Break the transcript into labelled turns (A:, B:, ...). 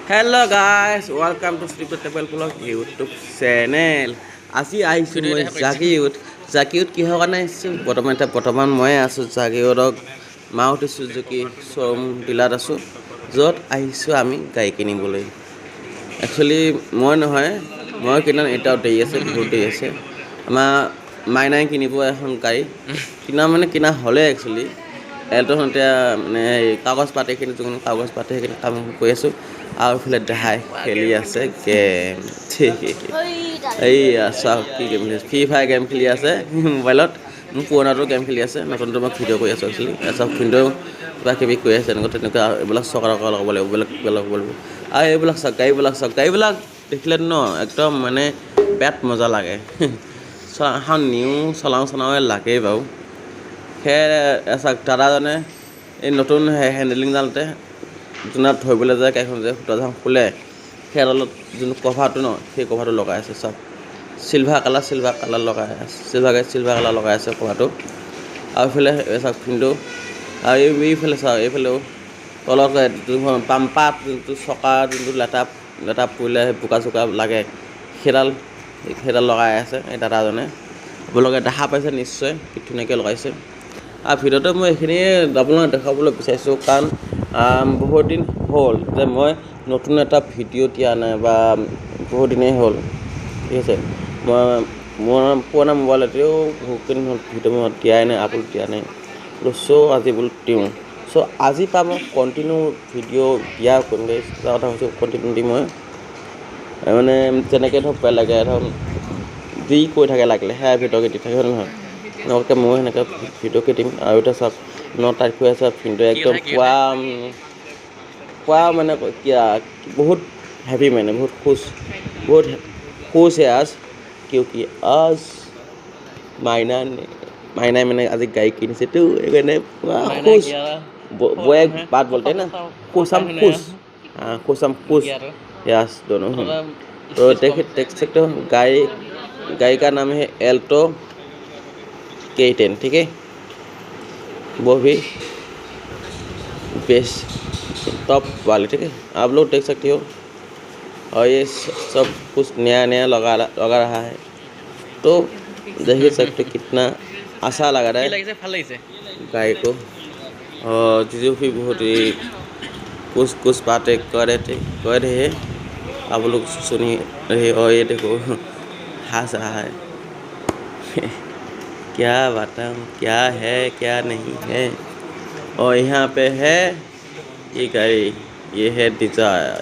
A: Hello guys, welcome to Sleep Table Vlog YouTube channel. আজি আহিছোঁ মই জাকিউত কিহৰ কাৰণে আহিছোঁ বৰ্তমান মই আছোঁ জাকিউতক মাৰুতি চুজুকি শ্ব'ৰুম ডিলাৰত আছোঁ য'ত আহিছোঁ আমি গাড়ী কিনিবলৈ। একচুৱেলি মই নহয়, মই কিনা এটাও দেৰি আছে, বহুত দেৰি আছে। আমাৰ মাইনাই কিনিব এখন গাড়ী, কিনা হ'লে একচুৱেলি এলটোখন এতিয়া মানে কাগজ পাতিখিনি যোনখিনি কাগজ পাতি সেইখিনি কাম কৰি আছোঁ। আৰু এইফালে দেহাই খেলি আছে গেম। এইয়া চাওক কি গেম খেলি আছে, ফ্ৰী ফায়াৰ গেম খেলি আছে মোবাইলত। মোৰ পুৰণাটো গেম খেলি আছে, নতুনটো মই ভিডিঅ' কৰি আছোঁ একচুৱেলি। চব ভিডিঅ' কিবা কিবি কৰি আছে তেনেকুৱা এইবিলাক চৰকাৰ লগাব লাগিব, বেলেগ লগাব লাগিব। আৰু এইবিলাক চাওক গাড়ীবিলাক দেখিলে ন একদম মানে বেট মজা লাগে। এখন নিউ চলাওঁৱে লাগেই বাৰু। সেয়ে চাওক দাদাজনে এই নতুন হেণ্ডেলিংডালতে যোনত ধৰিবলৈ যায় গাড়ীখন যে দৰ্জাখন খোলে সেইডালত যোনটো কভাৰটো ন সেই কভাৰটো লগাই আছে চব চিলভাৰ কালাৰ লগাই আছে, চিলভাৰ কালাৰ লগাই আছে কভাৰটো। আৰু এইফালে চাওক ফিল্ডটো আৰু এইফালে চাওক এইফালেও তলত যোনখন পাম্পাত যোনটো চকা যোনটো লেটা পৰিলে বোকা চোকা লাগে সেইডাল লগাই আছে এই দাদাজনে। আপোনালোকে দেখা পাইছে নিশ্চয় কি ধুনীয়াকৈ লগাইছে। আৰু ভিডিঅ'টো মই এইখিনিয়ে আপোনালোকক দেখাবলৈ বিচাৰিছোঁ কাৰণ বহুত দিন হ'ল যে মই নতুন এটা ভিডিঅ' দিয়া নাই বা বহুত দিনেই হ'ল, ঠিক আছে। মোৰ পুৰণা মোবাইলতেও বহুতদিন হ'ল ভিডিঅ' মই দিয়াই নাই, আপলোড দিয়া নাই। আজি বোলো দিওঁ। আজিৰ পৰা মই কণ্টিনিউ ভিডিঅ' দিয়া কৰিম কথা কৈছোঁ। কণ্টিনিউ দি মই মানে যেনেকৈ ধৰক লাগে ধৰক যি কৈ থাকে লাগিলে সেয়া ভিডিঅ'কে দি থাকে হয় নহয়। লগতে মই সেনেকৈ ভিডিঅ'কে দিম। আৰু এতিয়া চাওক 9 তাৰিখ হৈ আছে, ভিডিঅ' একদম পুৱা মানে বহুত হেভি মানে বহুত খুশ है आज क्योंकि आज মাইনাই মানে আজি গাড়ী কিনিছেতো সেইকাৰণে খুশ। বয়ে बात बोलते हैं ना, खुश हम खुश यस दोनों हैं। तो देख सकते हो गाड़ी का नाम है एल्टो K10, ठीक है। वो भी बेस्ट टॉप वाले, ठीक है। आप लोग देख सकते हो। और ये सब कुछ नया लगा रहा है, तो देख सकते कितना अच्छा लग रहा है गाड़ी को। और जीजू भी बहुत ही कुछ बातें कर रहे हैं, आप लोग सुनिए रहे। और ये देखो हंस रहा है क्या बताऊँ क्या है क्या नहीं है। और यहाँ पे है ये गाड़ी, ये है डिजायर।